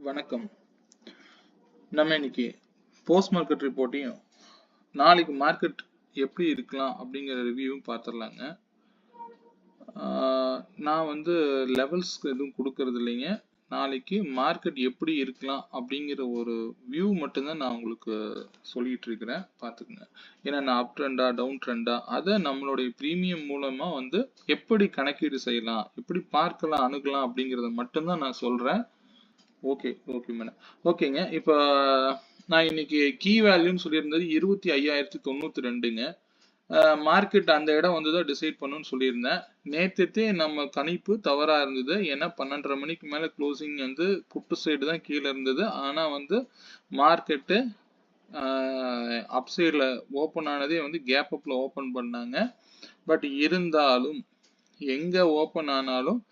வணக்கம். நம்ம இன்னைக்கு போஸ்ட் மார்க்கெட் ரிப்போர்ட்டையும் நாளைக்கு மார்க்கெட் எப்படி இருக்கலாம் அப்படிங்கிற ரிவ்யூவும் பார்த்துடலாங்க. நான் லெவல்ஸ் எதுவும் கொடுக்கறது இல்லைங்க. நாளைக்கு மார்க்கெட் எப்படி இருக்கலாம் அப்படிங்கிற ஒரு வியூ மட்டும்தான் நான் உங்களுக்கு சொல்லிட்டு இருக்கிறேன், பார்த்துக்குங்க. ஏன்னா நான் அப் ட்ரெண்டா டவுன் ட்ரெண்டா அதை நம்மளுடைய ப்ரீமியம் மூலமா எப்படி கணக்கீடு செய்யலாம், எப்படி பார்க்கலாம், அணுகலாம் அப்படிங்கிறத மட்டும்தான் நான் சொல்றேன். Okay madam. ஓகேங்க. இப்போ நான் இன்னைக்கு கீ வேல்யூன்னு சொல்லியிருந்தது 25,092ங்க. மார்க்கெட் அந்த இடம் தான் டிசைட் பண்ணுன்னு சொல்லியிருந்தேன். நேற்றுத்தே நம்ம கணிப்பு தவறா இருந்தது. ஏன்னா 12:30 மணிக்கு மேல க்ளோசிங் புட்டு சைடு தான் கீழே இருந்தது. ஆனா மார்க்கெட்டு அப் சைடில் ஓப்பன் ஆனதே கேப் அப்ல ஓப்பன் பண்ணாங்க. பட் இருந்தாலும் எங்க ஓப்பன் ஆனாலும்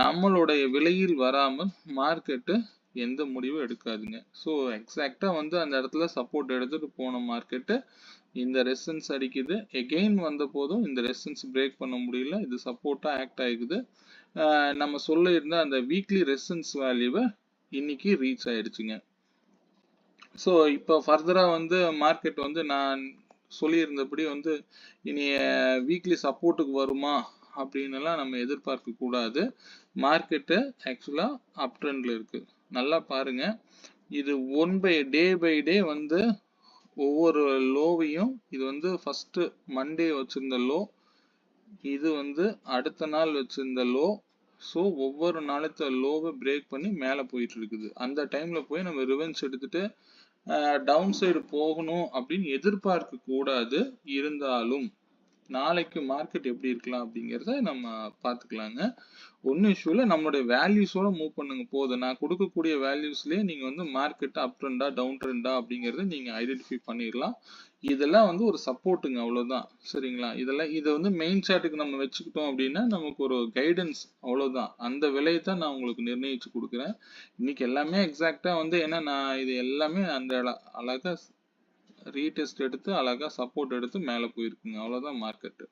நம்மளுடைய விலையில் வராமல் மார்க்கெட்டு எந்த முடிவும் எடுக்காதுங்க. ஸோ எக்ஸாக்டா அந்த இடத்துல சப்போர்ட் எடுத்துட்டு போன மார்க்கெட்டு இந்த ரெசிஸ்டன்ஸ் அடிக்குது. எகெயின் வந்த போதும் இந்த ரெசிஸ்டன்ஸ் பிரேக் பண்ண முடியல. இது சப்போர்ட்டா ஆக்ட் ஆகுது. நம்ம சொல்லியிருந்த அந்த வீக்லி ரெசிஸ்டன்ஸ் வேல்யூவை இன்னைக்கு ரீச் ஆயிடுச்சுங்க. ஸோ இப்போ ஃபர்தரா மார்க்கெட் நான் சொல்லியிருந்தபடி இனி வீக்லி சப்போர்ட்டுக்கு வருமா அப்படின்னு எல்லாம் நம்ம எதிர்பார்க்க கூடாது. மார்க்கெட்டு ஆக்சுவலா அப் ட்ரெண்ட்ல இருக்கு. நல்லா பாருங்க. இது பை டே ஒவ்வொரு லோவையும் இது ஃபர்ஸ்ட் மண்டே வச்சிருந்த லோ, இது அடுத்த நாள் வச்சிருந்த லோ. ஸோ ஒவ்வொரு நாளைத்த லோவை பிரேக் பண்ணி மேலே போயிட்டு இருக்குது. அந்த டைம்ல போய் நம்ம ரிவென்ஸ் எடுத்துட்டு டவுன் சைடு போகணும் அப்படின்னு எதிர்பார்க்க கூடாது. இருந்தாலும் நாளைக்கு மார்க்கெட் எப்படி இருக்கலாம் அப்படிங்கிறத நம்ம பார்த்துக்கலாங்க. ஒன்றும் இஷ்யூ இல்லை. நம்மளுடைய வேல்யூஸோட மூவ் பண்ணுங்க போதும். நான் கொடுக்கக்கூடிய வேல்யூஸ்லேயே நீங்கள் மார்க்கெட் அப் ட்ரெண்டா டவுன் ட்ரெண்டா அப்படிங்கிறத நீங்கள் ஐடென்டிஃபை பண்ணிடலாம். இதெல்லாம் ஒரு சப்போர்ட்டுங்க, அவ்வளோதான். சரிங்களா? இதை மெயின் சார்ட்டுக்கு நம்ம வச்சுக்கிட்டோம் அப்படின்னா நமக்கு ஒரு கைடன்ஸ், அவ்வளோதான். அந்த விலையை தான் நான் உங்களுக்கு நிர்ணயிச்சு கொடுக்குறேன். இன்னைக்கு எல்லாமே எக்ஸாக்டா ஏன்னா நான் இது எல்லாமே அந்த அழகா ரீடெஸ்ட் எடுத்து அழகா சப்போர்ட் எடுத்து மேலே போயிருக்குங்க. அவ்வளோதான் மார்க்கெட்.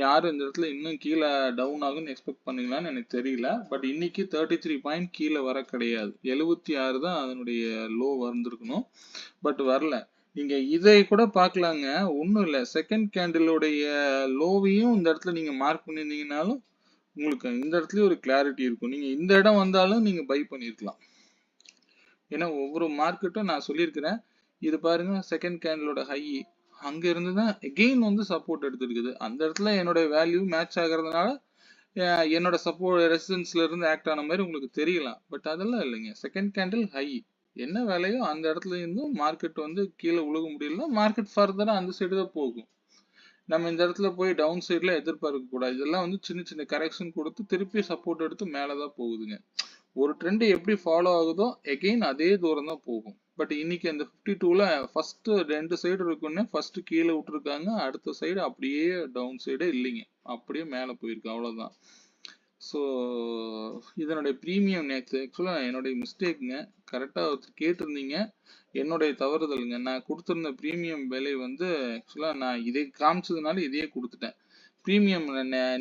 யாரும் இந்த இடத்துல இன்னும் கீழே டவுன் ஆகுன்னு எக்ஸ்பெக்ட் பண்ணீங்களான்னு எனக்கு தெரியல. பட் இன்னைக்கு 33 பாயிண்ட் கீழே வர கிடையாது. 76 தான் அதனுடைய லோ வந்திருக்கணும். பட் வரல. நீங்க இதை கூட பார்க்கலாங்க. ஒன்றும் இல்லை. செகண்ட் கேண்டிலுடைய லோவையும் இந்த இடத்துல நீங்க மார்க் பண்ணியிருந்தீங்கன்னாலும் உங்களுக்கு இந்த இடத்துலயும் ஒரு கிளாரிட்டி இருக்கும். நீங்க இந்த இடம் வந்தாலும் நீங்க பை பண்ணிருக்கலாம். ஏன்னா ஒவ்வொரு மார்க்கெட்டும் நான் சொல்லியிருக்கிறேன். இது பாருங்க, செகண்ட் கேண்டிலோட ஹை அங்க இருந்து தான் எகெயின் சப்போர்ட் எடுத்துருக்குது. அந்த இடத்துல என்னோட வேல்யூ மேட்ச் ஆகிறதுனால என்னோட சப்போர்ட் ரெசிஸ்டன்ஸ்ல இருந்து ஆக்ட் ஆன மாதிரி உங்களுக்கு தெரியலாம். பட் அதெல்லாம் இல்லைங்க. செகண்ட் கேண்டில் ஹை என்ன வேலையோ அந்த இடத்துல இருந்தும் மார்க்கெட் கீழே உழுக முடியல. மார்க்கெட் ஃபர்தரா அந்த சைடு தான் போகும். நம்ம இந்த இடத்துல போய் டவுன் சைட்ல எதிர்பார்க்க கூடாது. இதெல்லாம் சின்ன சின்ன கரெக்ஷன் கொடுத்து திருப்பி சப்போர்ட் எடுத்து மேலதான் போகுதுங்க. ஒரு ட்ரெண்ட் எப்படி ஃபாலோ ஆகுதோ எகெயின் அதே தூரம் தான் போகும். பட் இன்னைக்கு அந்த 52ல ஃபர்ஸ்ட் 2 சைடு இருக்குன்னு ஃபர்ஸ்ட் கீழே விட்டுருக்காங்க. அடுத்த சைடு அப்படியே டவுன் சைடு இல்லைங்க, அப்படியே மேலே போயிருக்கு. அவ்வளோதான். ஸோ இதனுடைய ப்ரீமியம் நேற்று ஆக்சுவலாக என்னுடைய மிஸ்டேக்குங்க. கரெக்டாக கேட்டிருந்தீங்க, என்னுடைய தவறுதலுங்க. நான் கொடுத்துருந்த ப்ரீமியம் விலை ஆக்சுவலாக நான் இதை காமிச்சதுனால இதையே கொடுத்துட்டேன். Premium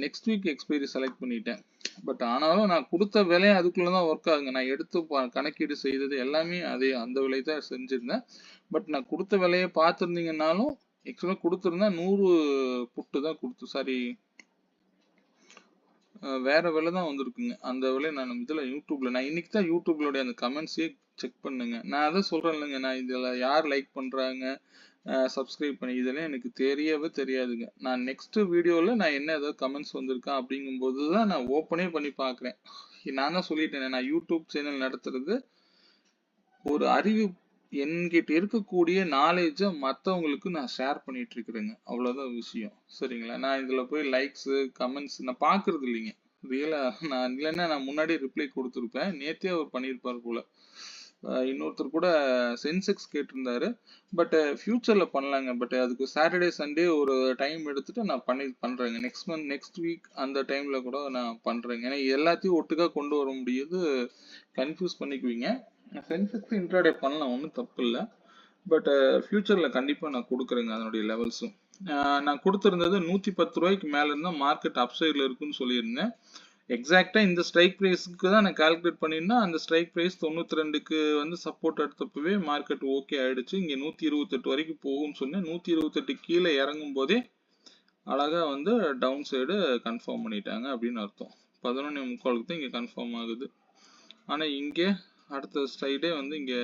next week expiry select பண்ணிட்டேன். பட் ஆனாலும் நான் கொடுத்த விலை அதுக்குள்ளதான் ஒர்க் ஆகுங்க. நான் எடுத்து கணக்கீடு செய்தது எல்லாமே அந்த விலை தான் செஞ்சிருந்தேன். பட் நான் கொடுத்த விலையை பார்த்துருந்தீங்கன்னாலும் ஆக்சுவலா கொடுத்துருந்தா 100 புட்டு தான் சாரி வேற விலை தான் வந்திருக்குங்க. அந்த விலை நான் யூடியூப்ல நான் இன்னைக்கு தான் யூடியூப்லோட அந்த கமெண்ட்ஸே செக் பண்ணுங்க. நான் அதை சொல்றேன் இல்லைங்க, நான் இதுல யார் லைக் பண்றாங்க சப்ஸ்கிரைப் பண்ணி இதெல்லாம் எனக்கு தெரியவே தெரியாதுங்க. நான் நெக்ஸ்ட் வீடியோவில் நான் என்ன ஏதாவது கமெண்ட்ஸ் வந்திருக்கேன் அப்படிங்கும்போது தான் நான் ஓப்பனே பண்ணி பார்க்குறேன். நான் தான் சொல்லிட்டேன், நான் யூடியூப் சேனல் நடத்துறது ஒரு அறிவு, என்கிட்ட இருக்கக்கூடிய நாலேஜை மற்றவங்களுக்கு நான் ஷேர் பண்ணிட்டு இருக்கிறேங்க. அவ்வளோதான் விஷயம். சரிங்களா? நான் இதில் போய் லைக்ஸு கமெண்ட்ஸ் நான் பார்க்கறது இல்லைங்க. ரியலாக நான் இல்லைன்னா நான் முன்னாடி ரிப்ளை கொடுத்துருப்பேன். நேற்றே அவர் பண்ணியிருப்பார் போல. இன்னொருத்தர் கூட சென்செக்ஸ் கேட்டிருந்தாரு. பட் ஃபியூச்சர்ல பண்ணலாங்க. பட் அதுக்கு சாட்டர்டே சண்டே ஒரு டைம் எடுத்துட்டு நான் பண்றேங்க. நெக்ஸ்ட் வீக் அந்த டைம்ல கூட நான் பண்றேங்க. ஏன்னா எல்லாத்தையும் ஒட்டுக்கா கொண்டு வர முடியாது, கன்ஃபியூஸ் பண்ணிக்குவீங்க. சென்செக்ஸ் இன்ட்ராடே பண்ணலாம், ஒன்றும் தப்பு இல்லை. பட் ஃபியூச்சர்ல கண்டிப்பா நான் கொடுக்குறேங்க அதனுடைய லெவல்ஸும். நான் கொடுத்துருந்தது 110 ரூபாய்க்கு மேல இருந்தா மார்க்கெட் அப்சைட்ல இருக்குன்னு சொல்லியிருந்தேன். எக்ஸாக்டா இந்த ஸ்ட்ரைக் பிரைஸ்க்கு தான் நான் கால்குலேட் பண்ணிருந்தா அந்த ஸ்ட்ரைக் பிரைஸ் 92க்கு வந்து சப்போர்ட் எடுத்தப்பவே மார்க்கெட் ஓகே ஆயிடுச்சு. இங்க 128 வரைக்கும் போகும்னு சொன்னேன். 128 கீழே இறங்கும் போதே அழகா வந்து டவுன் சைடு கன்ஃபார்ம் பண்ணிட்டாங்க அப்படின்னு அர்த்தம். 11:45 தான் இங்க கன்ஃபார்ம் ஆகுது. ஆனா இங்க அடுத்த சைடே வந்து இங்க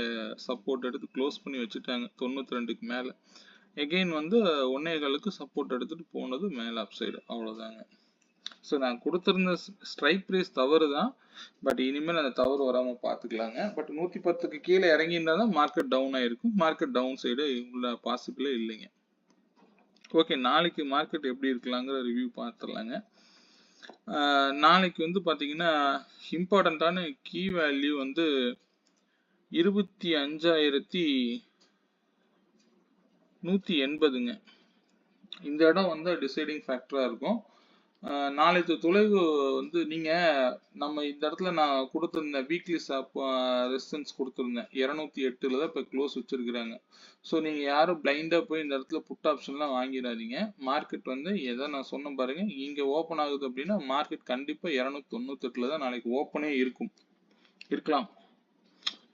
சப்போர்ட் எடுத்து க்ளோஸ் பண்ணி வச்சுட்டாங்க 92க்கு மேல. எகெயின் வந்து 1.25க்கு சப்போர்ட் எடுத்துட்டு போனது மேல அப் சைடு, அவ்வளவுதாங்க. ஸோ நான் கொடுத்திருந்த ஸ்ட்ரைக் ப்ரைஸ் தவறு தான், பட் இனிமேல் அந்த தவறு வராம பார்த்துக்கலாங்க. பட் 110க்கு கீழே இறங்கியிருந்தா தான் மார்க்கெட் டவுன் ஆயிருக்கும். மார்க்கெட் டவுன் சைடு உள்ள பாசிபிளே இல்லைங்க. ஓகே, நாளைக்கு மார்க்கெட் எப்படி இருக்கலாங்கிற ரிவ்யூ பார்த்துடலாங்க. நாளைக்கு வந்து பார்த்தீங்கன்னா இம்பார்ட்டண்ட்டான கீ வேல்யூ வந்து 25,180ங்க. இந்த இடம் வந்து டிசைடிங் ஃபேக்டரா இருக்கும். நாளைக்கு தொலைவு வந்து நீங்க நம்ம இந்த இடத்துல நான் கொடுத்திருந்தேன் வீக்லி ரெசிஸ்டன்ஸ் கொடுத்திருந்தேன் 208ல தான் இப்போ க்ளோஸ் வச்சிருக்கிறாங்க. ஸோ நீங்க யாரும் பிளைண்டா போய் இந்த இடத்துல புட் ஆப்ஷன்லாம் வாங்கிடாதீங்க. மார்க்கெட் வந்து எதை நான் சொன்ன பாருங்க, இங்க ஓப்பன் ஆகுது அப்படின்னா மார்க்கெட் கண்டிப்பா 298ல தான் நாளைக்கு ஓப்பனே இருக்கலாம்.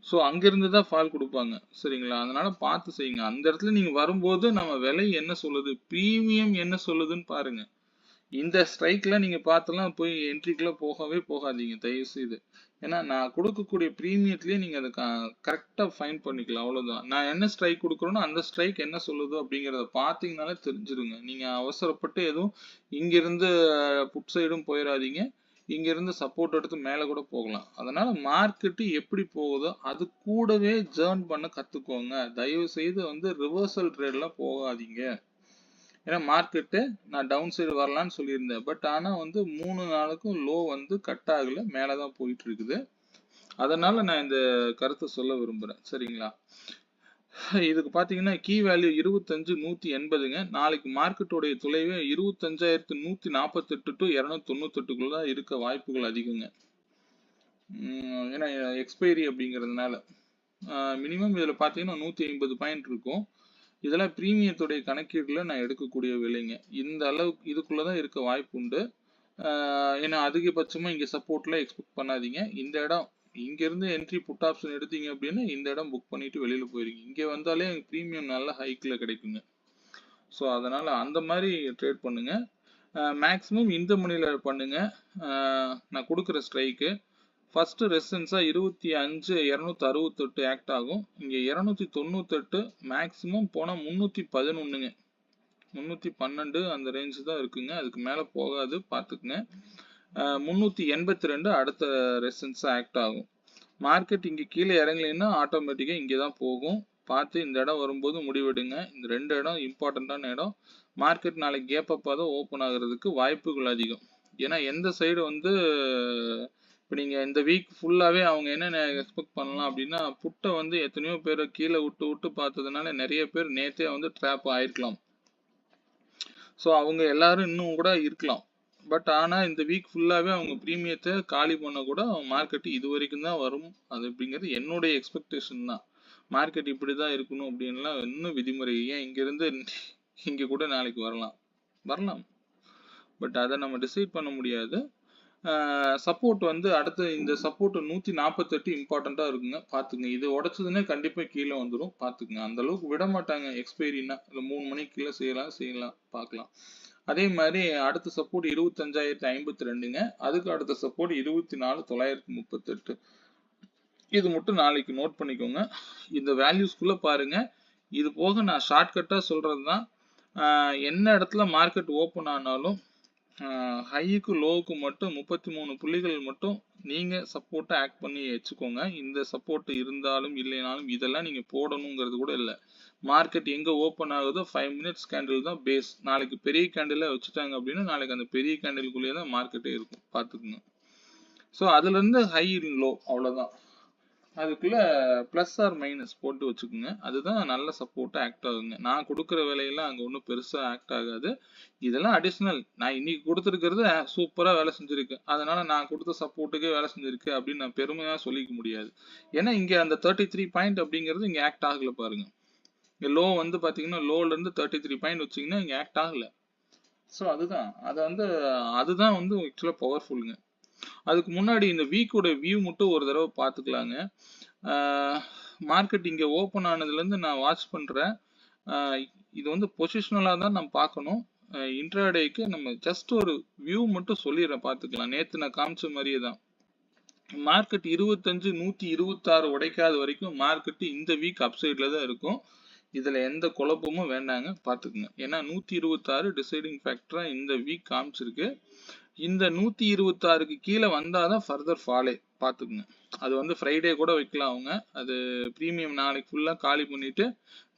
ஸோ அங்கிருந்து தான் ஃபால் கொடுப்பாங்க, சரிங்களா? அதனால பார்த்து செய்யுங்க. அந்த இடத்துல நீங்க வரும்போது நம்ம விலை என்ன சொல்லுது, பிரீமியம் என்ன சொல்லுதுன்னு பாருங்க. இந்த ஸ்ட்ரைக்ல நீங்க பார்த்தலாம் போய் என்ட்ரிக்குள்ள போகாதீங்க தயவு செய்து. ஏன்னா நான் கொடுக்கக்கூடிய பிரீமியத்திலேயே நீங்க அதை கரெக்டா ஃபைன் பண்ணிக்கலாம், அவ்வளவுதான். நான் என்ன ஸ்ட்ரைக் கொடுக்குறேனோ அந்த ஸ்ட்ரைக் என்ன சொல்லுதோ அப்படிங்கிறத பார்த்தீங்கனாலே தெரிஞ்சிருங்க. நீங்க அவசரப்பட்டு எதுவும் இங்கிருந்து புட் சைடும் போயிடாதீங்க, இங்க இருந்து சப்போர்ட் எடுத்து மேல கூட போகலாம். அதனால மார்க்கெட் எப்படி போகுதோ அது கூடவே ஜேர்ன் பண்ண கத்துக்கோங்க. தயவு செய்து வந்து ரிவர்சல் ட்ரேட்ல போகாதீங்க. ஏன்னா மார்க்கெட்டு நான் டவுன் சைடு வரலான்னு சொல்லியிருந்தேன், பட் ஆனா வந்து 3 நாளுக்கும் லோ வந்து கட் ஆகல, மேலதான் போயிட்டு இருக்குது. அதனால நான் இந்த கருத்தை சொல்ல விரும்புறேன், சரிங்களா? இதுக்கு பாத்தீங்கன்னா கீ வேல்யூ 25,180ங்க. நாளைக்கு மார்க்கெட்டோடைய தொலைவு 25,148 டு 298 தான் இருக்க வாய்ப்புகள் அதிகங்க. ஏன்னா எக்ஸ்பைரி அப்படிங்கிறதுனால மினிமம் இதுல பாத்தீங்கன்னா 150 பாயிண்ட் இருக்கும். இதெல்லாம் பிரீமியத்துடைய கணக்கீடுல நான் எடுக்கக்கூடிய விலைங்க. இந்த அளவுக்கு இதுக்குள்ளதான் இருக்க வாய்ப்பு உண்டு. ஏன்னா அதிகபட்சமா இங்க சப்போர்ட்ல எக்ஸ்பெக்ட் பண்ணாதீங்க. இந்த இடம் இங்க இருந்து என்ட்ரி புட் ஆப்ஷன் எடுத்தீங்க அப்படின்னா இந்த இடம் புக் பண்ணிட்டு வெளியில போயிருங்க. இங்க வந்தாலே பிரீமியம் நல்ல ஹைக்ல கிடைக்குங்க. ஸோ அதனால அந்த மாதிரி ட்ரேட் பண்ணுங்க. மேக்ஸிமம் இந்த மணில பண்ணுங்க. நான் கொடுக்குற ஸ்ட்ரைக்கு ஃபர்ஸ்ட் ரெசிஸ்டன்ஸா 25,268 ஆக்ட் ஆகும். இங்க 298 மேக்ஸிமம் போனா 311ங்க, 312 அந்த ரேஞ்ச் தான் இருக்குங்க. அதுக்கு மேல போகாது, பாத்துக்குங்க. 382 அடுத்த ரெசிஸ்டன்ஸா ஆக்ட் ஆகும். மார்க்கெட் இங்க கீழே இறங்கலைன்னா ஆட்டோமேட்டிக்கா இங்கே தான் போகும். பார்த்து இந்த இடம் வரும்போது முடிவெடுங்க. இந்த 2 இடம் இம்பார்ட்டன்டான இடம். மார்க்கெட் நாளைக்கு கேப் அப்பா தான் ஓப்பன் ஆகுறதுக்கு வாய்ப்புகள் அதிகம். ஏன்னா எந்த சைடு வந்து இப்போ நீங்க இந்த வீக் ஃபுல்லாவே அவங்க என்ன எக்ஸ்பெக்ட் பண்ணலாம் அப்படின்னா புட்டை வந்து எத்தனையோ பேர் கீழே விட்டு பார்த்ததுனால நிறைய பேர் நேத்தே வந்து ட்ராப் ஆயிருக்கலாம். ஸோ அவங்க எல்லாரும் இன்னும் கூட இருக்கலாம். பட் ஆனா இந்த வீக் ஃபுல்லாவே அவங்க பிரீமியத்தை காலி பண்ண கூட மார்க்கெட் இது வரைக்கும் தான் வரும். அது அப்படிங்கிறது என்னுடைய எக்ஸ்பெக்டேஷன் தான். மார்க்கெட் இப்படிதான் இருக்கணும் அப்படின்லாம் இன்னும் விதிமுறை ஏன் இங்க இருந்து இங்க கூட நாளைக்கு வரலாம். பட் அதை நம்ம டிசைட் பண்ண முடியாது. சப்போர்ட் வந்து அடுத்து இந்த சப்போர்ட் 148 இம்பார்ட்டண்டா இருக்குங்க, பாத்துங்க. இது உடைச்சதுன்னா கண்டிப்பா கீழே வந்துடும், பாத்துக்குங்க. அந்த அளவுக்கு விட மாட்டாங்க எக்ஸ்பைரினா. இல்ல 3 மணிக்கு கீழே செய்யலாம் பார்க்கலாம். அதே மாதிரி அடுத்த சப்போர்ட் 25,052ங்க. அதுக்கு அடுத்த சப்போர்ட் 24,938. இது மட்டும் நாளைக்கு நோட் பண்ணிக்கோங்க. இந்த வேல்யூஸ்குள்ள பாருங்க. இது போக நான் ஷார்ட்கட்டா சொல்றதுதான், என்ன இடத்துல மார்க்கெட் ஓபன் ஆனாலும் ஹைக்கு லோவுக்கு மட்டும் 33 புள்ளிகள் மட்டும் நீங்க சப்போர்ட்டை ஆக்ட் பண்ணி வச்சுக்கோங்க. இந்த சப்போர்ட் இருந்தாலும் இல்லைனாலும் இதெல்லாம் நீங்க போடணுங்கிறது கூட இல்லை. மார்க்கெட் எங்க ஓப்பன் ஆகுதோ 5 மினிட்ஸ் கேண்டில் தான் பேஸ். நாளைக்கு பெரிய கேண்டில் வச்சுட்டாங்க அப்படின்னா நாளைக்கு அந்த பெரிய கேண்டிலுக்குள்ளேயே தான் மார்க்கெட்டே இருக்கும், பார்த்துக்குங்க. ஸோ அதுல இருந்து ஹை லோ அவ்வளோதான். அதுக்குள்ள பிளஸ் ஆர் மைனஸ் போட்டு வச்சுக்கோங்க. அதுதான் நல்ல சப்போர்ட்டா ஆக்ட் ஆகுங்க. நான் கொடுக்குற வேலையெல்லாம் அங்கே ஒன்றும் பெருசா ஆக்ட் ஆகாது. இதெல்லாம் அடிஷ்னல். நான் இன்னைக்கு கொடுத்துருக்கிறது சூப்பரா வேலை செஞ்சிருக்கு, அதனால நான் கொடுத்த சப்போர்ட்டுக்கே வேலை செஞ்சிருக்கு அப்படின்னு நான் பெருமையா சொல்லிக்க முடியாது. ஏன்னா இங்க அந்த 33 பாயிண்ட் அப்படிங்கிறது இங்க ஆக்ட் ஆகல பாருங்க. இங்க லோ வந்து பாத்தீங்கன்னா லோல இருந்து 33 பாயிண்ட் வச்சீங்கன்னா இங்க ஆக்ட் ஆகல. ஸோ அதுதான் வந்து ஆக்சுவலா பவர்ஃபுல்லுங்க. அதுக்கு முன்னாடி இந்த வீக்கோட வியூ மட்டும் ஒரு தடவை பார்த்துக்கலாங்க. மார்க்கெட் இங்கே ஓப்பன் ஆனதுலேருந்து நான் வாட்ச் பண்ணுறேன். இது வந்து பொசிஷனலாக தான் நம்ம பார்க்கணும். இன்ட்ராடேக்கு நம்ம ஜஸ்ட் ஒரு வியூ மட்டும் சொல்லிடுறேன், பார்த்துக்கலாம். நேற்று நான் காமிச்ச மாதிரியே தான் மார்க்கெட் 25 126 உடைக்காத வரைக்கும் மார்க்கெட் இந்த வீக் அப்சைட்ல தான் இருக்கும். இதுல எந்த குழப்பமும் வேண்டாங்க, பார்த்துக்குங்க. ஏன்னா 126 டிசைடிங் ஃபேக்டரா இந்த வீக் காமிச்சிருக்கு. இந்த 126க்கு கீழே வந்தாதான் ஃபர்தர் ஃபாலே, பார்த்துக்குங்க. அது வந்து ஃப்ரைடே கூட வைக்கலாம் அவங்க. அது ப்ரீமியம் நாளைக்கு ஃபுல்லாக காலி பண்ணிட்டு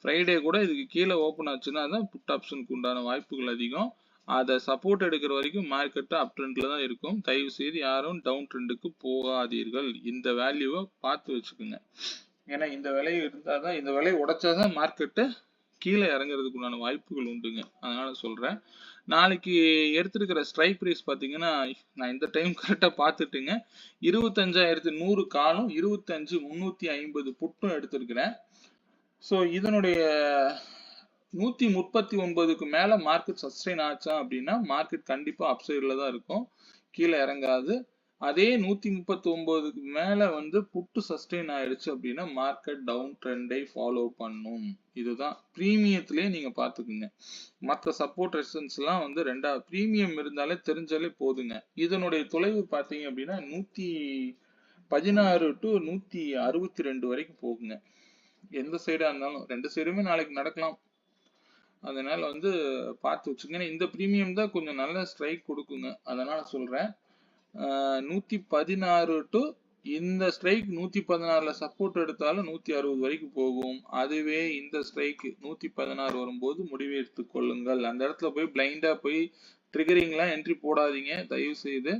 ஃப்ரைடே கூட இதுக்கு கீழே ஓப்பன் ஆச்சுன்னா தான் புட் ஆப்ஷனுக்கு உண்டான வாய்ப்புகள் அதிகம். அதை சப்போர்ட் எடுக்கிற வரைக்கும் மார்க்கெட்டு அப் ட்ரெண்டில் தான் இருக்கும். தயவு செய்து யாரும் டவுன் ட்ரெண்டுக்கு போகாதீர்கள். இந்த வேல்யூவை பார்த்து வச்சுக்கோங்க. ஏன்னா இந்த விலை இருந்தால் தான், இந்த விலை உடைச்சாதான் மார்க்கெட்டு கீழே இறங்குறதுக்கு உண்டான வாய்ப்புகள் உண்டுங்க. அதனால சொல்கிறேன். நாளைக்கு எடுத்துருக்கிற ஸ்ட்ரைக் ப்ரைஸ் பார்த்தீங்கன்னா, நான் இந்த டைம் கரெக்டாக பார்த்துட்டுங்க, 25,100 காலும் 25,350 புட்டும் எடுத்திருக்கிறேன். ஸோ இதனுடைய 139க்கு மேலே மார்க்கெட் சஸ்டெயின் ஆச்சா அப்படின்னா மார்க்கெட் கண்டிப்பாக அப்சைடில் தான் இருக்கும், கீழே இறங்காது. அதே 139க்கு மேலே வந்து புட்டு சஸ்டெயின் ஆயிடுச்சு அப்படின்னா மார்க்கெட் டவுன் ட்ரெண்டை ஃபாலோ பண்ணும். இதுதான் ப்ரீமியத்திலேயே நீங்கள் பார்த்துக்குங்க. மற்ற சப்போர்ட் ரெசிஸ்டன்ஸ்லாம் வந்து ரெண்டாவது ப்ரீமியம் இருந்தாலே தெரிஞ்சாலே போதுங்க. இதனுடைய தொலைவு பார்த்தீங்க அப்படின்னா 116 to 162 வரைக்கும் போகுங்க. எந்த சைடாக இருந்தாலும் ரெண்டு சைடுமே நாளைக்கு நடக்கலாம். அதனால வந்து பார்த்து வச்சுங்க. இந்த ப்ரீமியம் தான் கொஞ்சம் நல்ல ஸ்ட்ரைக் கொடுக்குங்க. அதனால சொல்கிறேன், 116 டு இந்த ஸ்ட்ரைக் 116ல சப்போர்ட் எடுத்தாலும் 160 வரைக்கும் போகும். அதுவே இந்த ஸ்ட்ரைக் 116 வரும்போது முடிவு எடுத்துக் கொள்ளுங்கள். அந்த இடத்துல போய் பிளைண்டா போய் ட்ரிகரிங்லாம் என்ட்ரி போடாதீங்க தயவு செய்து.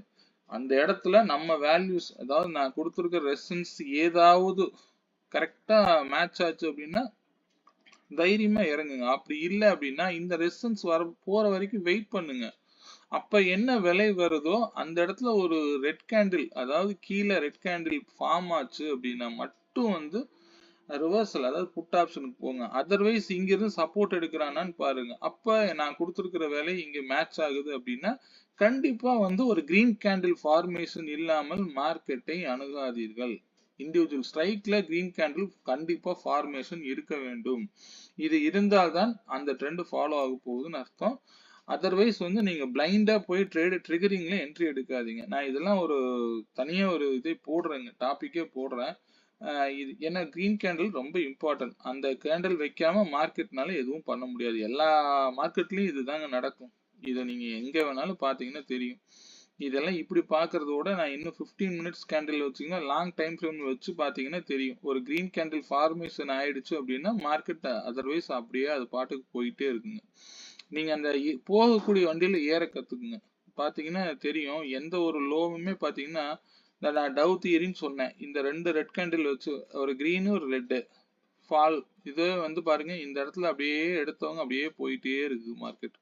அந்த இடத்துல நம்ம வேல்யூஸ், அதாவது நான் கொடுத்துருக்க ரெசிஸ்டன்ஸ் ஏதாவது கரெக்டா மேட்ச் ஆச்சு அப்படின்னா தைரியமா இறங்குங்க. அப்படி இல்லை அப்படின்னா இந்த ரெசிஸ்டன்ஸ் போற வரைக்கும் வெயிட் பண்ணுங்க. அப்ப என்ன விலை வருதோ அந்த இடத்துல ஒரு ரெட் கேண்டில், அதாவது கீழே ரெட் கேண்டில் ஃபார்ம் ஆச்சு அப்படின்னா மட்டும் வந்து ரிவர்சல், அதாவது புட் ஆப்ஷனுக்கு போங்க. அதர்வைஸ் இங்க இருந்து சப்போர்ட் எடுக்கிறானான்னு பாருங்க. அப்ப நான் கொடுத்துருக்கிற விலை இங்க மேட்ச் ஆகுது அப்படின்னா கண்டிப்பா வந்து ஒரு கிரீன் கேண்டில் ஃபார்மேஷன் இல்லாமல் மார்க்கெட்டை அணுகாதீர்கள். இண்டிவிஜுவல் ஸ்ட்ரைக்ல கிரீன் கேண்டில் கண்டிப்பா ஃபார்மேஷன் இருக்க வேண்டும். இது இருந்தால்தான் அந்த ட்ரெண்ட் ஃபாலோ ஆக போகுதுன்னு அர்த்தம். அதர்வைஸ் வந்து நீங்க பிளைண்டா போய் ட்ரிகரிங்ல என்ட்ரி எடுக்காதீங்க. நான் இதெல்லாம் ஒரு தனியா ஒரு இதை போடுறேங்க, டாபிக்கே போடுறேன். இது ஏன்னா கிரீன் கேண்டில் ரொம்ப இம்பார்ட்டன்ட். அந்த கேண்டில் வைக்காம மார்க்கெட்னால எதுவும் பண்ண முடியாது. எல்லா மார்க்கெட்லயும் இதுதாங்க நடக்கும். இதை நீங்க எங்க வேணாலும் பாத்தீங்கன்னா தெரியும். இதெல்லாம் இப்படி பாக்குறதோட நான் இன்னும் 15 மினிட்ஸ் கேண்டில் வச்சீங்கன்னா லாங் டைம் ஃப்ரேம் வச்சு பாத்தீங்கன்னா தெரியும். ஒரு கிரீன் கேண்டில் ஃபார்மேஷன் ஆயிடுச்சு அப்படின்னா மார்க்கெட் அதர்வைஸ் அப்படியே அது பாட்டுக்கு போயிட்டே இருக்குங்க. நீங்க அந்த போகக்கூடிய வண்டியில ஏற கத்துக்குங்க. பாத்தீங்கன்னா தெரியும், எந்த ஒரு லோவுமே பாத்தீங்கன்னா நான் டவ் தியரின்னு சொன்னேன். இந்த ரெண்டு ரெட் கேண்டில் வச்சு ஒரு கிரீனு ஒரு ரெட்டு ஃபால், இது வந்து பாருங்க இந்த இடத்துல அப்படியே எடுத்தவங்க அப்படியே போயிட்டே இருக்கு மார்க்கெட்.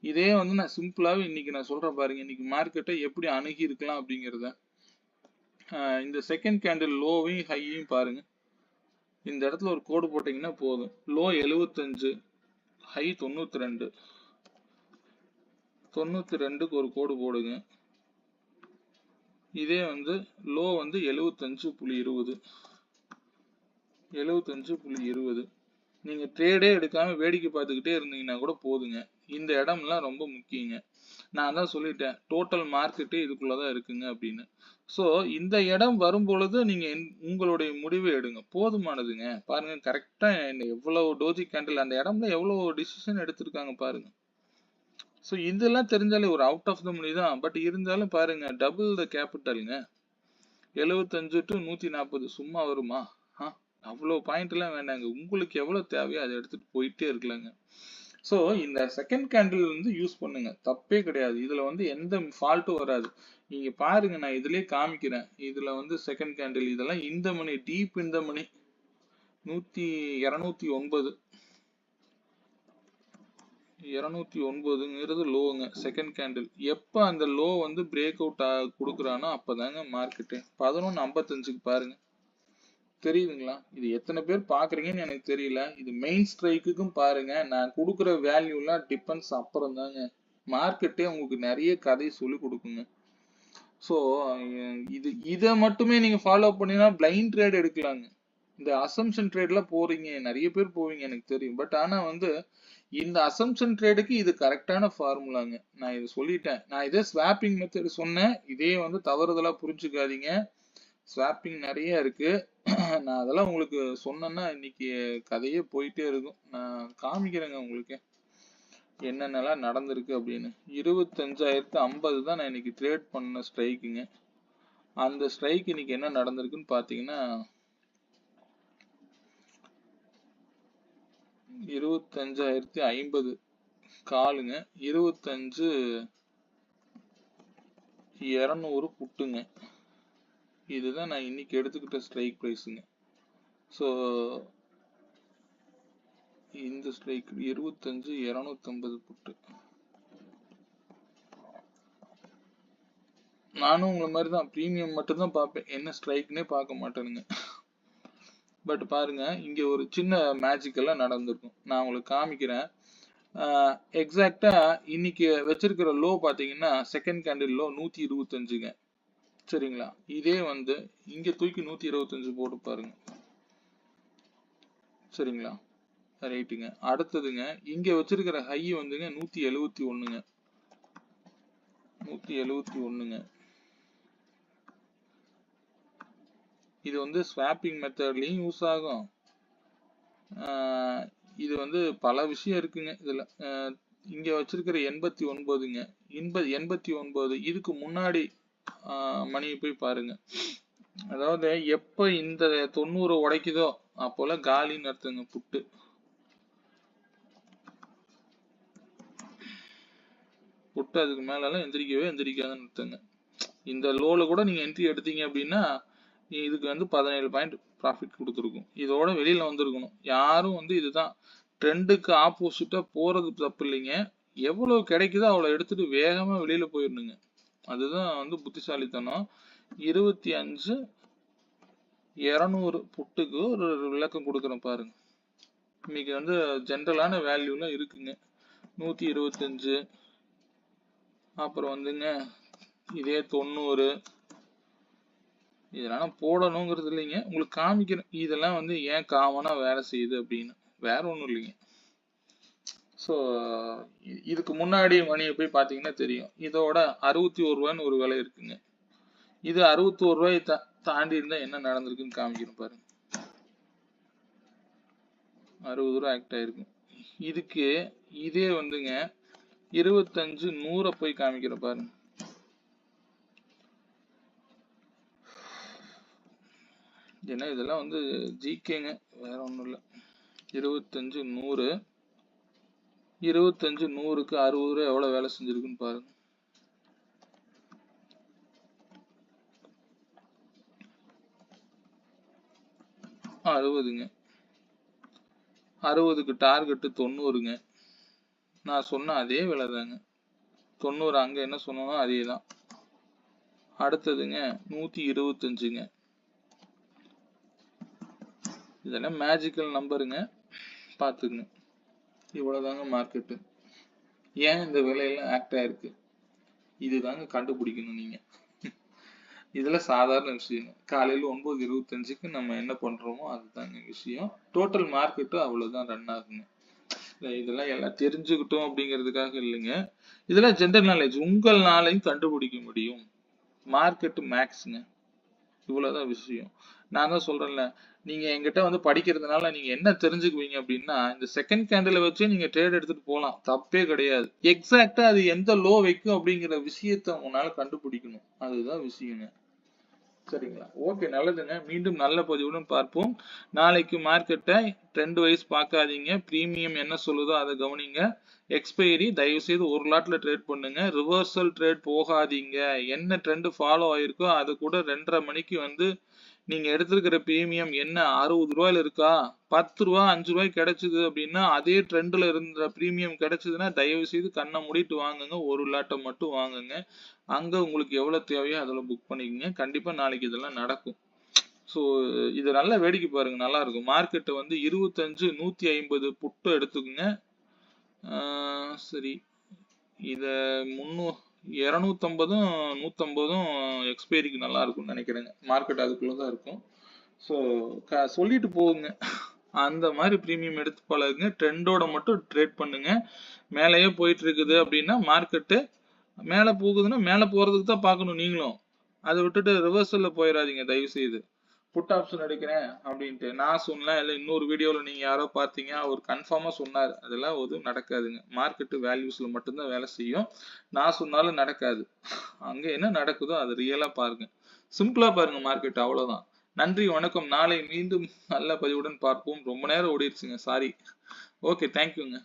இதே வந்து நான் சிம்பிளாவே இன்னைக்கு நான் சொல்றேன் பாருங்க, இன்னைக்கு மார்க்கெட்டை எப்படி அணுகி இருக்கலாம் அப்படிங்கிறத. இந்த செகண்ட் கேண்டில் லோவையும் ஹையையும் பாருங்க. இந்த இடத்துல ஒரு கோடு போட்டீங்கன்னா போதும். Low 75, high 92. 92க்கு ஒரு கோடு போடுங்க. இதே வந்து லோ வந்து 75.20. 75.20. நீங்க ட்ரேடே எடுக்காம வேடிக்கை பார்த்துக்கிட்டே இருந்தீங்கன்னா கூட போதுங்க. இந்த இடம்லாம் ரொம்ப முக்கியங்க. நான் தான் சொல்லிட்டேன், டோட்டல் மார்க்கெட்டே இதுக்குள்ளதான் இருக்குங்க அப்படின்னு. ஸோ இந்த இடம் வரும் பொழுது நீங்க உங்களுடைய முடிவை எடுங்க, போதுமானதுங்க. பாருங்க கரெக்டா எவ்வளவு டோஜி கேண்டில் அந்த இடம்ல எவ்வளவு டிசிஷன் எடுத்திருக்காங்க பாருங்க. ஸோ இதெல்லாம் தெரிஞ்சாலே ஒரு அவுட் ஆஃப் த மணி தான். பட் இருந்தாலும் பாருங்க, டபுள் த கேபிட்டலுங்க. 75 to 140 சும்மா வருமா? அவ்வளோ பாயிண்ட் எல்லாம் வேண்டாங்க. உங்களுக்கு எவ்வளவு தேவையோ அதை எடுத்துட்டு போயிட்டே இருக்கலாங்க. ஸோ இந்த செகண்ட் கேண்டில் வந்து யூஸ் பண்ணுங்க, தப்பே கிடையாது. இதுல வந்து எந்த ஃபால்ட்டும் வராது. நீங்க பாருங்க, நான் இதுலயே காமிக்கிறேன். இதுல வந்து செகண்ட் கேண்டில் இதெல்லாம் இந்த மணி, டீப் இந்த மணி 209. 209ங்கிறது லோங்க செகண்ட் கேண்டில். எப்ப அந்த லோ வந்து பிரேக் அவுட் கொடுக்குறானோ அப்பதாங்க மார்க்கெட்டு. 11:55க்கு பாருங்க, தெரியுதுங்களா? இது எத்தனை பேர் பாக்குறீங்கன்னு எனக்கு தெரியல. இது மெயின் ஸ்ட்ரைக்குக்கும் பாருங்க, நான் கொடுக்குற வேல்யூலாம் டிபெண்ட்ஸ் அப்புறம் தாங்க. மார்க்கெட்டே உங்களுக்கு நிறைய கதை சொல்லி கொடுக்குங்க. ஸோ இதை மட்டுமே நீங்க ஃபாலோ பண்ணினா பிளைண்ட் ட்ரேட் எடுக்கலாங்க. இந்த அசம்ஷன் ட்ரேட்ல போறீங்க, நிறைய பேர் போவீங்க எனக்கு தெரியும். பட் ஆனா வந்து இந்த அசம்ஷன் ட்ரேடுக்கு இது கரெக்டான ஃபார்முலாங்க. நான் இதை சொல்லிட்டேன். நான் இதே ஸ்வாப்பிங் மெத்தட் சொன்னேன். இதே வந்து தவறுதலா புரிஞ்சுக்காதீங்க. ஸ்வாப்பிங் நிறைய இருக்கு. நான் அதெல்லாம் உங்களுக்கு சொன்னேன்னா இன்னைக்கு கதையே போயிட்டே இருக்கும். நான் காமிக்கிறேங்க உங்களுக்கு என்னென்னலாம் நடந்திருக்கு அப்படின்னு. 25,050 தான் நான் இன்னைக்கு ட்ரேட் பண்ண ஸ்ட்ரைக்குங்க. அந்த ஸ்ட்ரைக் இன்னைக்கு என்ன நடந்திருக்குன்னு பாத்தீங்கன்னா 25,050 காலுங்க, 25,200 புட்டுங்க. இதுதான் நான் இன்னைக்கு எடுத்துக்கிட்ட ஸ்ட்ரைக் பிரைஸுங்க. ஸோ இந்த ஸ்ட்ரைக் 25,250 புட்டு. நானும் உங்களை மாதிரி தான் ப்ரீமியம் மட்டும்தான் பார்ப்பேன், என்ன ஸ்ட்ரைக்னே பார்க்க மாட்டேனுங்க. பட் பாருங்க, இங்க ஒரு சின்ன மேஜிக் எல்லாம் நடந்திருக்கும். நான் உங்களுக்கு காமிக்கிறேன். எக்ஸாக்டா இன்னைக்கு வச்சிருக்கிற லோ பாத்தீங்கன்னா செகண்ட் கேண்டில் லோ 125ங்க. சரிங்களா? இதே வந்து இங்க தூக்கி 125 போட்டு பாருங்க. சரிங்களா? ரைட்டுங்க. அடுத்ததுங்க, இங்க வச்சிருக்கிற ஹை வந்துங்க 171ங்க. 171ங்க. இது வந்து ஸ்வாப்பிங் மெத்தட்லயும் யூஸ் ஆகும். இது வந்து பல விஷயம் இருக்குங்க இதுல. இங்க வச்சிருக்கிற 89ங்க. 89 இதுக்கு முன்னாடி மணியை போய் பாருங்க. அதாவது எப்ப இந்த 90 உடைக்குதோ அப்போல காலின்னு அர்த்தங்க புட்டு. புட்டு அதுக்கு மேல எல்லாம் எந்திரிக்காதுன்னு அர்த்தங்க. இந்த லோல கூட நீங்க என்ட்ரி எடுத்தீங்க அப்படின்னா இதுக்கு வந்து 17 பாயிண்ட் ப்ராஃபிட் கொடுத்துருக்கும். இதோட வெளியில வந்திருக்கணும். யாரும் வந்து இதுதான் ட்ரெண்டுக்கு ஆப்போசிட்டா போறது தப்பு இல்லைங்க. எவ்வளவு கிடைக்குதோ அவ்வளவு எடுத்துட்டு வேகமா வெளியில போயிடணுங்க. அதுதான் வந்து புத்திசாலித்தனம். 25,200 புட்டுக்கு ஒரு விளக்கம் கொடுக்குறேன் பாருங்க. இன்னைக்கு வந்து ஜென்ரலான வேல்யூலாம் இருக்குங்க. 125, அப்புறம் வந்துங்க இதே 90. இதெல்லாம் போடணுங்கிறது இல்லைங்க, உங்களுக்கு காமிக்கிறேன். இதெல்லாம் வந்து ஏன் காமனா வேலை செய்யுது அப்படின்னு, வேற ஒன்றும் இல்லைங்க. ஸோ இதுக்கு முன்னாடி மணியை போய் பார்த்தீங்கன்னா தெரியும். இதோட 61 ரூபான்னு ஒரு விலை இருக்குங்க. இது 61 ரூபாய் தாண்டி இருந்தா என்ன நடந்திருக்குன்னு காமிக்கிறேன் பாருங்க. 60 ரூபா ஆக்ட் ஆயிருக்கும். இதுக்கு இதே வந்துங்க 25,100 போய் காமிக்கிற பாருங்க. ஏன்னா இதெல்லாம் வந்து ஜிகேங்க, வேற ஒன்றும் இல்லை. 25,100 25,100க்கு 60 ரூபா எவ்வளவு வேலை செஞ்சிருக்குன்னு பாருங்க. 60ங்க. 60க்கு டார்கெட்டு 90ங்க. நான் சொன்ன அதே விலை தாங்க. 90 அங்க என்ன சொன்னோம் அதே தான். அடுத்ததுங்க 125ங்க. இதெல்லாம் மேஜிக்கல் நம்பருங்க, பார்த்துக்குங்க. இவ்வளவுதாங்க மார்க்கெட்டு. ஏன் இந்த விலையெல்லாம் ஆக்ட் ஆயிருக்கு, இதுதாங்க கண்டுபிடிக்கணும் நீங்க. இதுல சாதாரண விஷயம். காலையில 9:25க்கு நம்ம என்ன பண்றோமோ அதுதாங்க விஷயம். டோட்டல் மார்க்கெட்டும் அவ்வளவுதான் ரன் ஆகுங்க. இதெல்லாம் எல்லாம் தெரிஞ்சுக்கிட்டோம் அப்படிங்கிறதுக்காக இல்லைங்க. இதெல்லாம் ஜெனரல் நாலேஜ். உங்களாலையும் கண்டுபிடிக்க முடியும். மார்க்கெட் மேக்ஸ்ங்க. இவ்வளவுதான் விஷயம். நான் தான் சொல்றேன்ல, நீங்க என்கிட்ட வந்து படிக்கிறதுனால நீங்க என்ன தெரிஞ்சுக்குவீங்க அப்படின்னா, இந்த செகண்ட் கேண்டில வச்சு நீங்க ட்ரேட் எடுத்துட்டு போலாம், தப்பே கிடையாது. எக்ஸாக்டா அது எந்த லோ வைக்கும் அப்படிங்கிற விஷயத்த உங்களால கண்டுபிடிக்கணும். அதுதான் விஷயங்க. சரிங்களா? ஓகே, நல்லதுங்க. மீண்டும் நல்ல பதிவுடன் பார்ப்போம். நாளைக்கு மார்க்கெட்டை ட்ரெண்ட் வைஸ் பார்க்காதீங்க. பிரீமியம் என்ன சொல்லுதோ அதை கவனிங்க. எக்ஸ்பைரி தயவு செய்து ஒரு லாட்ல ட்ரேட் பண்ணுங்க. ரிவர்சல் ட்ரேட் போகாதீங்க. என்ன ட்ரெண்ட் ஃபாலோ ஆயிருக்கோ அது கூட 2:30 மணிக்கு வந்து நீங்க எடுத்திருக்கிற பிரீமியம் என்ன 60 ரூபாயில இருக்கா, 10 ரூபா 5 ரூபாய்க்கு கிடைச்சது அப்படின்னா அதே ட்ரெண்ட்ல இருந்த பிரீமியம் கிடைச்சதுன்னா தயவு செய்து கண்ணை மூடிட்டு வாங்குங்க. ஒரு லாட்டை மட்டும் வாங்குங்க. அங்க உங்களுக்கு எவ்வளவு தேவையோ அதில் புக் பண்ணிக்கங்க. கண்டிப்பா நாளைக்கு இதெல்லாம் நடக்கும். ஸோ இதை நல்லா வேடிக்கை பாருங்க, நல்லா இருக்கும். மார்க்கெட்டை வந்து 25,150 புட்டு எடுத்துக்குங்க. சரி, இத 250ம் 150ம் எக்ஸ்பைரிக்கு நல்லா இருக்கும்னு நினைக்கிறேங்க. மார்க்கெட் அதுக்குள்ளதான் இருக்கும். ஸோ சொல்லிட்டு போகுங்க. அந்த மாதிரி பிரீமியம் எடுத்து பழகுங்க. ட்ரெண்டோட மட்டும் ட்ரேட் பண்ணுங்க. மேலேயே போயிட்டு இருக்குது அப்படின்னா மார்க்கெட்டு மேலே போகுதுன்னா மேலே போறதுக்கு தான் பார்க்கணும் நீங்களும். அதை விட்டுட்டு ரிவர்சல்ல போயிடாதீங்க தயவு செய்து. புட் ஆப்ஷன் எடுக்கிறேன் அப்படின்ட்டு நான் சொன்னேன், இல்லை இன்னொரு வீடியோவில் நீங்கள் யாரோ பார்த்தீங்க, அவர் கன்ஃபார்மாக சொன்னார். அதெல்லாம் எதுவும் நடக்காதுங்க. மார்க்கெட்டு வேல்யூஸில் மட்டும்தான் வேலை செய்யும். நான் சொன்னாலும் நடக்காது. அங்கே என்ன நடக்குதோ அதை ரியலாக பாருங்க. சிம்பிளாக பாருங்க மார்க்கெட், அவ்வளோதான். நன்றி, வணக்கம். நாளை மீண்டும் நல்ல பதிவுடன் பார்ப்போம். ரொம்ப நேரம் ஓடிடுச்சுங்க, சாரி. ஓகே, தேங்க்யூங்க.